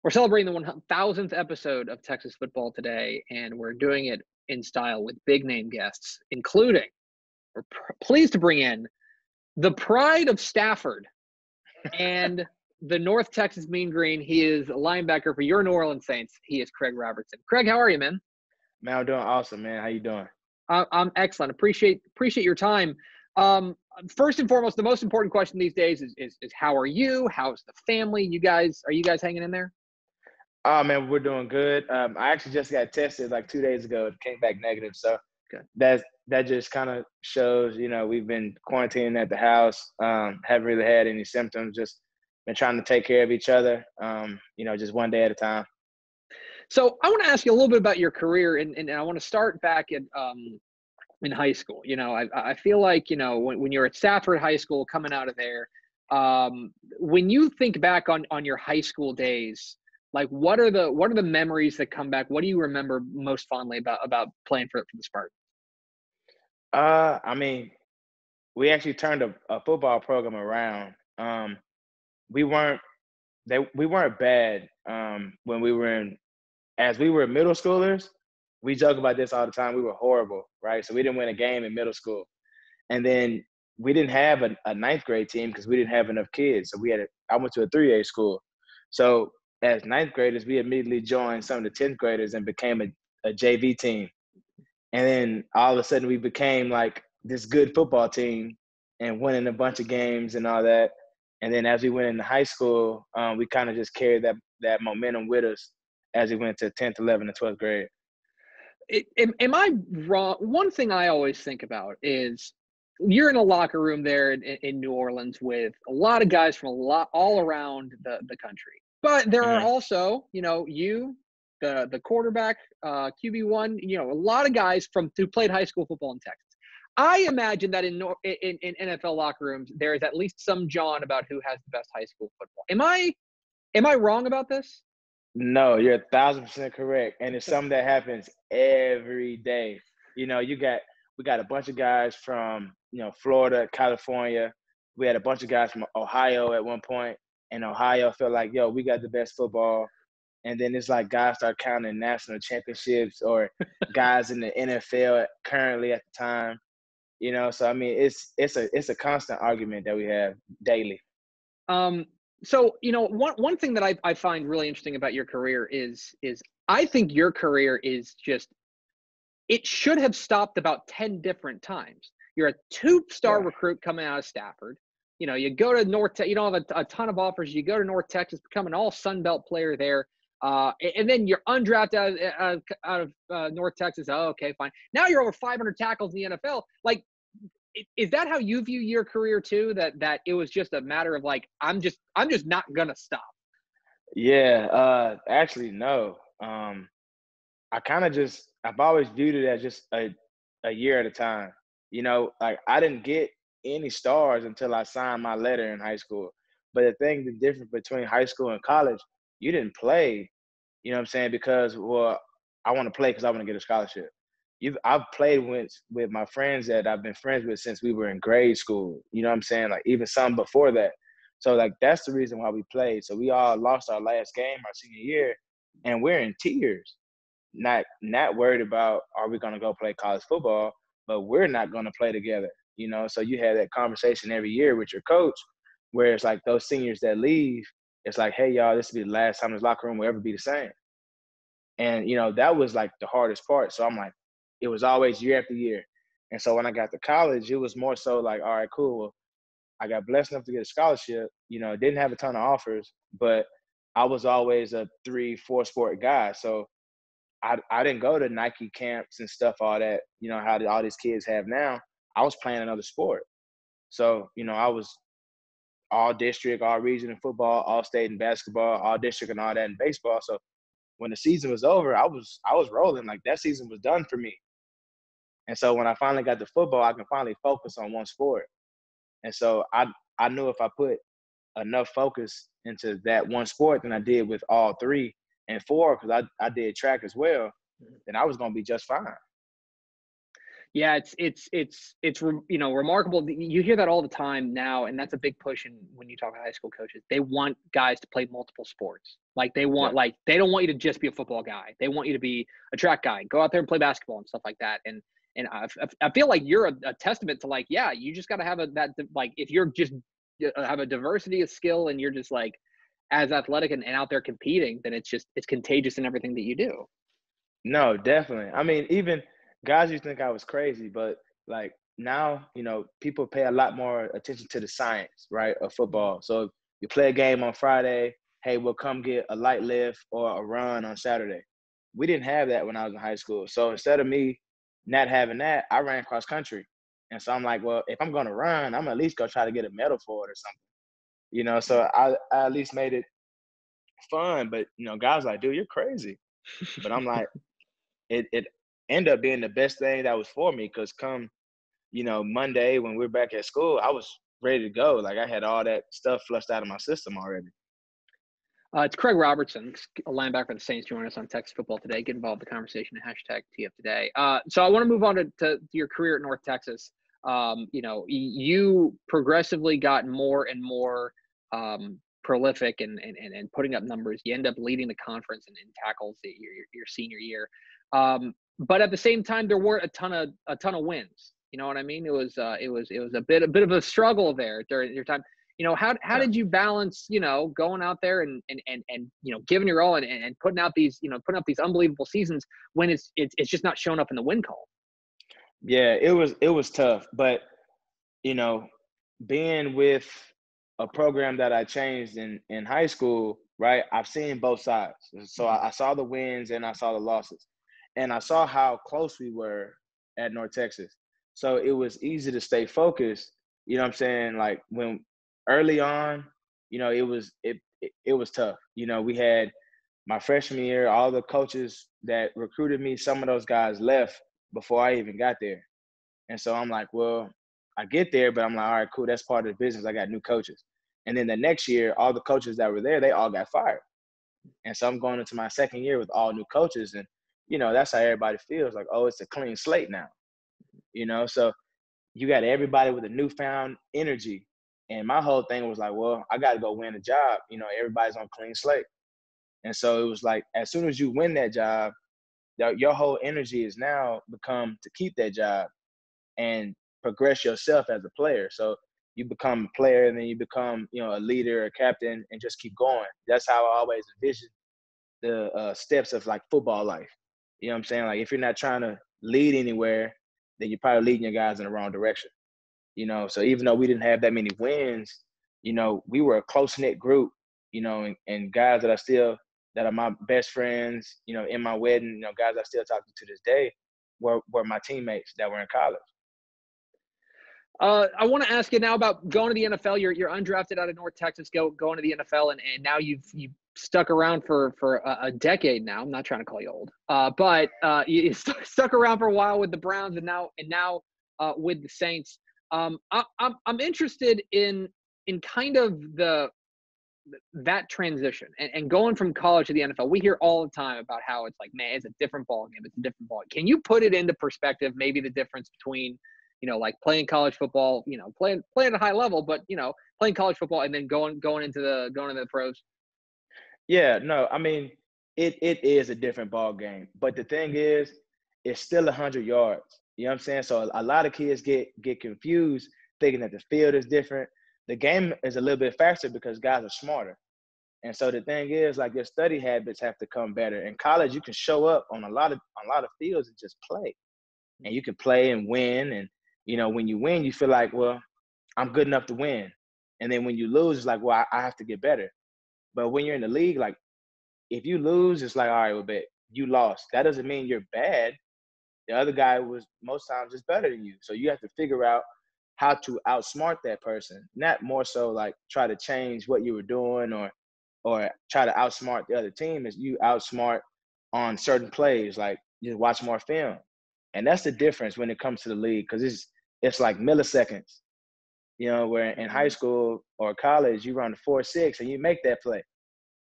We're celebrating the 1000th episode of Texas football today, and we're doing it in style with big name guests, including we're pleased to bring in the pride of Stafford and the North Texas Mean Green. He is a linebacker for your New Orleans Saints. He is Craig Robertson. Craig, how are you, man? Man, I'm doing awesome, man. How you doing? I'm excellent. Appreciate your time. First and foremost, the most important question these days is how are you? How's the family? Are you guys hanging in there? Oh, man, we're doing good. I actually just got tested like 2 days ago. It came back negative. So Good. that just kind of shows, we've been quarantining at the house, haven't really had any symptoms, just been trying to take care of each other, just one day at a time. So I want to ask you a little bit about your career, and I want to start back in high school. I feel like, when you're at Stafford High School, coming out of there, when you think back on your high school days, like what are the memories that come back? What do you remember most fondly about playing for the Spartans? I mean, we actually turned a football program around. We weren't bad when as we were middle schoolers. We joke about this all the time. We were horrible, right? So we didn't win a game in middle school. And then we didn't have a ninth grade team because we didn't have enough kids. So I went to a 3A school. So as ninth graders, we immediately joined some of the 10th graders and became a JV team. And then all of a sudden we became like this good football team and winning a bunch of games and all that. And then as we went into high school, we kind of just carried that momentum with us as we went to 10th, 11th, and 12th grade. Am I wrong? One thing I always think about is you're in a locker room there in New Orleans with a lot of guys from all around the country. But there are also, the quarterback, QB1, a lot of guys who played high school football in Texas. I imagine that in NFL locker rooms, there is at least some John about who has the best high school football. Am I wrong about this? No, you're 1,000% correct. And it's something that happens every day. We got a bunch of guys from, Florida, California. We had a bunch of guys from Ohio at one point. And Ohio felt like, yo, we got the best football. And then it's like guys start counting national championships or guys in the NFL currently at the time. So I mean, it's a constant argument that we have daily. So, one thing that I find really interesting about your career is I think your career is it should have stopped about 10 different times. You're a 2-star recruit coming out of Stafford. You go to you don't have a ton of offers. You go to North Texas, become an all Sun Belt player there. And then you're undrafted out of North Texas. Oh, okay, fine. Now you're over 500 tackles in the NFL. Like, is that how you view your career too? That it was just a matter of like, I'm just not gonna stop. Yeah, actually, no. I've always viewed it as just a year at a time. Like I didn't get any stars until I signed my letter in high school. But the difference between high school and college, you didn't play, you know what I'm saying? Because, well, I want to play because I want to get a scholarship. I've played with my friends that I've been friends with since we were in grade school. You know what I'm saying? Like even some before that. So like that's the reason why we played. So we all lost our last game our senior year, and we're in tears, not worried about are we gonna go play college football, but we're not gonna play together. So you had that conversation every year with your coach, where it's like those seniors that leave, it's like, hey y'all, this will be the last time this locker room will ever be the same. And that was like the hardest part. So I'm like, it was always year after year. And so when I got to college, it was more so like, all right, cool. Well, I got blessed enough to get a scholarship. Didn't have a ton of offers, but I was always a 3-4 sport guy. So I didn't go to Nike camps and stuff, all that, how all these kids have now. I was playing another sport. So, I was all district, all region in football, all state in basketball, all district and all that in baseball. So when the season was over, I was rolling. Like that season was done for me. And so when I finally got to football, I can finally focus on one sport. And so I knew if I put enough focus into that one sport than I did with all 3 and 4, because I did track as well, then I was going to be just fine. Yeah, it's remarkable. You hear that all the time now, and that's a big push when you talk to high school coaches. They want guys to play multiple sports. Like Yeah. they don't want you to just be a football guy. They want you to be a track guy, go out there and play basketball and stuff like that. And I feel like you're a testament to like, yeah, you just got to have like, if you're just have a diversity of skill and you're just like as athletic and out there competing, then it's contagious in everything that you do. No, definitely. I mean, even guys used to think I was crazy, but like now, people pay a lot more attention to the science, right, of football. So if you play a game on Friday, hey, we'll come get a light lift or a run on Saturday. We didn't have that when I was in high school. So instead of me not having that, I ran cross country. And so I'm like, well, if I'm going to run, I'm at least going to try to get a medal for it or something. So I at least made it fun. But, guys like, dude, you're crazy. But I'm like, it ended up being the best thing that was for me because come, Monday when we're back at school, I was ready to go. Like I had all that stuff flushed out of my system already. It's Craig Robertson, a linebacker for the Saints, joining us on Texas Football Today. Get involved in the conversation at #TF Today. So I want to move on to your career at North Texas. You progressively got more and more prolific and putting up numbers. You end up leading the conference in tackles your senior year. But at the same time, there weren't a ton of wins. You know what I mean? It was a bit of a struggle there during your time. How did you balance, going out there and giving your all and putting out these unbelievable seasons when it's just not showing up in the win column? Yeah, it was tough, but being with a program that I changed in high school, right? I've seen both sides. So I saw the wins and I saw the losses, and I saw how close we were at North Texas. So it was easy to stay focused. You know what I'm saying? Like when early on, it was tough. We had my freshman year, all the coaches that recruited me, some of those guys left before I even got there. And so I'm like, well, I get there, but I'm like, all right, cool. That's part of the business. I got new coaches. And then the next year, all the coaches that were there, they all got fired. And so I'm going into my second year with all new coaches. And, that's how everybody feels like, oh, it's a clean slate now. So you got everybody with a newfound energy. And my whole thing was like, well, I got to go win a job. Everybody's on clean slate. And so it was like, as soon as you win that job, your whole energy is now become to keep that job and progress yourself as a player. So you become a player and then you become, a leader, a captain, and just keep going. That's how I always envision the steps of like football life. You know what I'm saying? Like if you're not trying to lead anywhere, then you're probably leading your guys in the wrong direction. So even though we didn't have that many wins, we were a close-knit group, and guys that are my best friends, in my wedding, guys I still talk to this day were my teammates that were in college. I want to ask you now about going to the NFL. You're undrafted out of North Texas, going to the NFL, and now you've stuck around for a decade now. I'm not trying to call you old, but you stuck around for a while with the Browns, and now with the Saints. I'm interested in kind of that transition and going from college to the NFL. We hear all the time about how it's like, man, it's a different ball game. It's a different ball. Can you put it into perspective? Maybe the difference between like playing college football, playing at a high level, but playing college football and then going into the pros. Yeah, no, I mean, it is a different ball game, but the thing is, it's still 100 yards. You know what I'm saying? So a lot of kids get confused thinking that the field is different. The game is a little bit faster because guys are smarter. And so the thing is, like, your study habits have to come better. In college, you can show up on a lot of fields and just play. And you can play and win. And, when you win, you feel like, well, I'm good enough to win. And then when you lose, it's like, well, I have to get better. But when you're in the league, like, if you lose, it's like, all right, well, bet you lost. That doesn't mean you're bad. The other guy was most times just better than you. So you have to figure out how to outsmart that person, not more so like try to change what you were doing or try to outsmart the other team. Is you outsmart on certain plays, like just watch more film. And that's the difference when it comes to the league, because it's like milliseconds. Where in high school or college, you run the 4.6 and you make that play.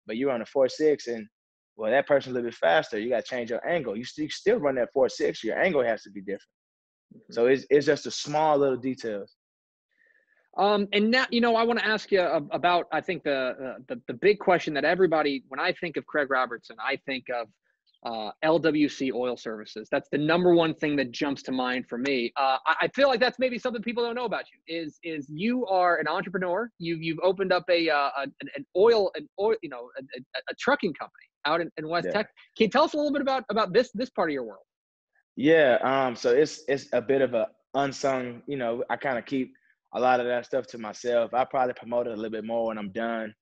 But you run a 4.6 and, well, that person's a little bit faster. You got to change your angle. You still run that 4.6. Your angle has to be different. So it's just the small little details. And now, I want to ask you about, I think the big question that everybody, when I think of Craig Robertson, I think of LWC Oil Services. That's the number one thing that jumps to mind for me. I feel like that's maybe something people don't know about you. Is you are an entrepreneur. You've opened up an oil, a trucking company out in West Yeah. Texas. Can you tell us a little bit about this part of your world? Yeah. So it's a bit of a unsung. I kind of keep a lot of that stuff to myself. I probably promote it a little bit more when I'm done.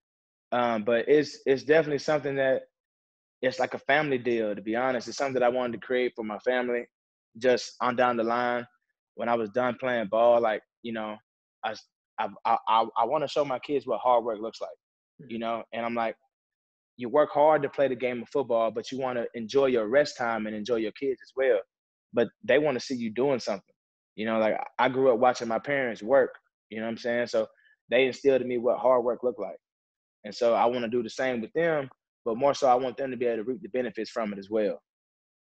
But it's definitely something that it's like a family deal. To be honest, it's something that I wanted to create for my family. Just on down the line, when I was done playing ball, like I want to show my kids what hard work looks like. And I'm like, you work hard to play the game of football, but you want to enjoy your rest time and enjoy your kids as well. But they want to see you doing something. Like I grew up watching my parents work, you know what I'm saying? So they instilled in me what hard work looked like. And so I want to do the same with them, but more so I want them to be able to reap the benefits from it as well.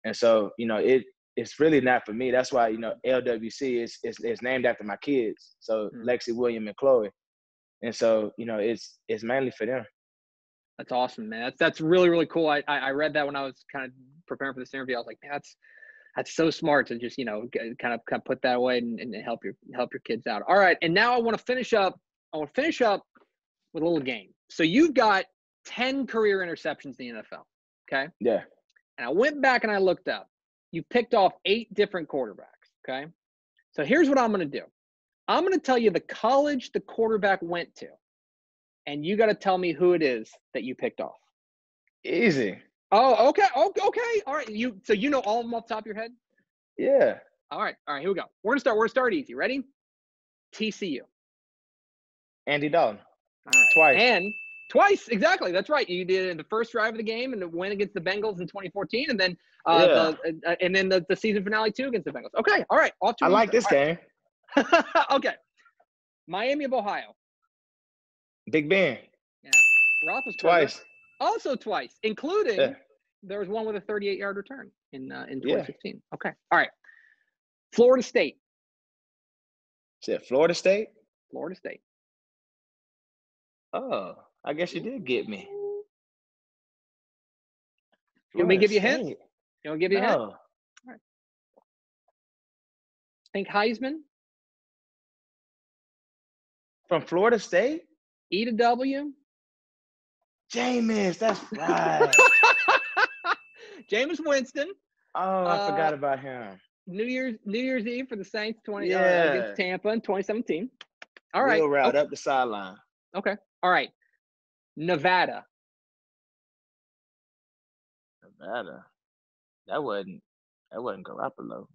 And so, it's really not for me. That's why, LWC is named after my kids. So Lexi, William, and Chloe. And so, it's mainly for them. That's awesome, man. That's really, really cool. I read that when I was kind of preparing for this interview. I was like, man, that's so smart to just, kind of put that away and help your kids out. All right. And now I want to finish up with a little game. So you've got 10 career interceptions in the NFL. Okay. Yeah. And I went back and I looked up. You picked off 8 different quarterbacks. Okay. So here's what I'm going to do. I'm going to tell you the college the quarterback went to, and you got to tell me who it is that you picked off. Easy. Oh, okay. Okay. All right. So you know all of them off the top of your head? Yeah. All right. Here we go. We're gonna start easy. Ready? TCU. Andy Dalton. All right. Twice. And twice, exactly. That's right. You did it in the first drive of the game and the win against the Bengals in 2014, and then the season finale too against the Bengals. Okay. All right. I like this game. Okay. Miami of Ohio. Big Ben. Yeah. Roethlisberger. Twice. Also twice, including there was one with a 38-yard return in 2016. Yeah. Okay. All right. Florida State. Said Florida State? Florida State. Oh, I guess you did get me. You want me to give you a hint? You want to give you a hint? All right. Think Heisman. From Florida State? E to W. Jameis, that's right. Jameis Winston. Oh, I forgot about him. New Year's Eve for the Saints against Tampa in 2017. All right. Wheel route up the sideline. Okay. All right. Nevada. That wasn't Garoppolo.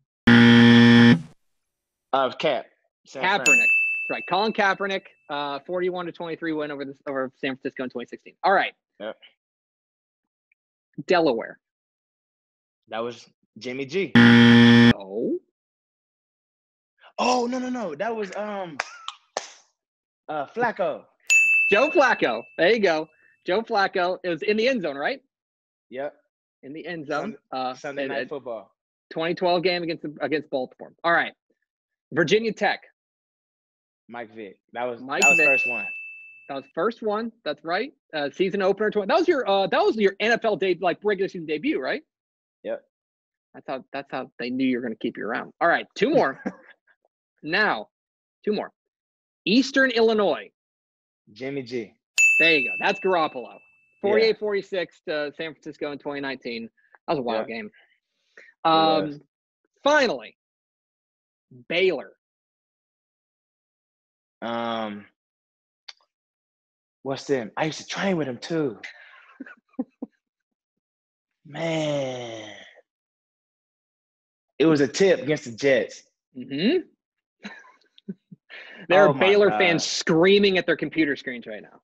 Cap. Kaepernick. That's right. Colin Kaepernick, 41-23 win over San Francisco in 2016. All right. Yep. Delaware. That was Jimmy G. Oh. Oh, no. That was Flacco. Joe Flacco. There you go. Joe Flacco. It was in the end zone, right? Yep. In the end zone. Sunday Night Football. 2012 game against Baltimore. All right. Virginia Tech. Mike Vick. That was Vick. First one. That was first one. That's right. Season opener. That was your NFL regular season debut, right? Yep. That's how they knew you were going to keep you around. All right, 2 more. Now, 2 more. Eastern Illinois. Jimmy G. There you go. That's Garoppolo. 48-46 to San Francisco in 2019. That was a wild game. Finally, Baylor. What's them? I used to train with him too. Man. It was a tip against the Jets. Mm-hmm. There are Baylor fans screaming at their computer screens right now.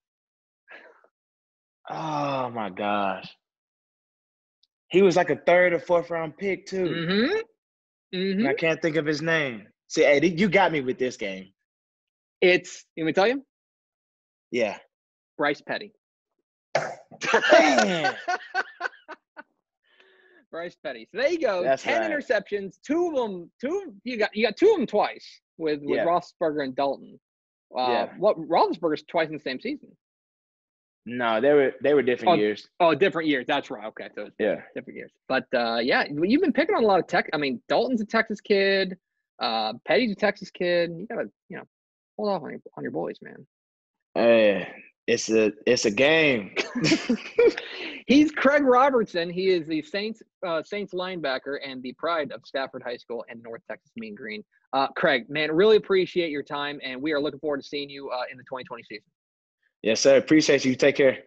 Oh, my gosh. He was like a 3rd or 4th round pick, too. Mm-hmm. Mm-hmm. And I can't think of his name. See, hey, you got me with this game. You want me to tell you? Yeah. Bryce Petty. Man. Bryce Petty. So there you go. That's 10 right. Interceptions. You got 2 of them twice with Roethlisberger and Dalton. Yeah. What Roethlisberger's twice in the same season. No, they were different Oh, years. oh, different years. That's right. Okay, so it's Yeah. different years. But yeah, you've been picking on a lot of tech. I mean, Dalton's a Texas kid. Petty's a Texas kid. You gotta, hold off on your boys, man. It's a game. He's Craig Robertson. He is the Saints linebacker and the pride of Stafford High School and North Texas Mean Green. Craig, man, really appreciate your time, and we are looking forward to seeing you in the 2020 season. Yes, sir. Appreciate you. Take care.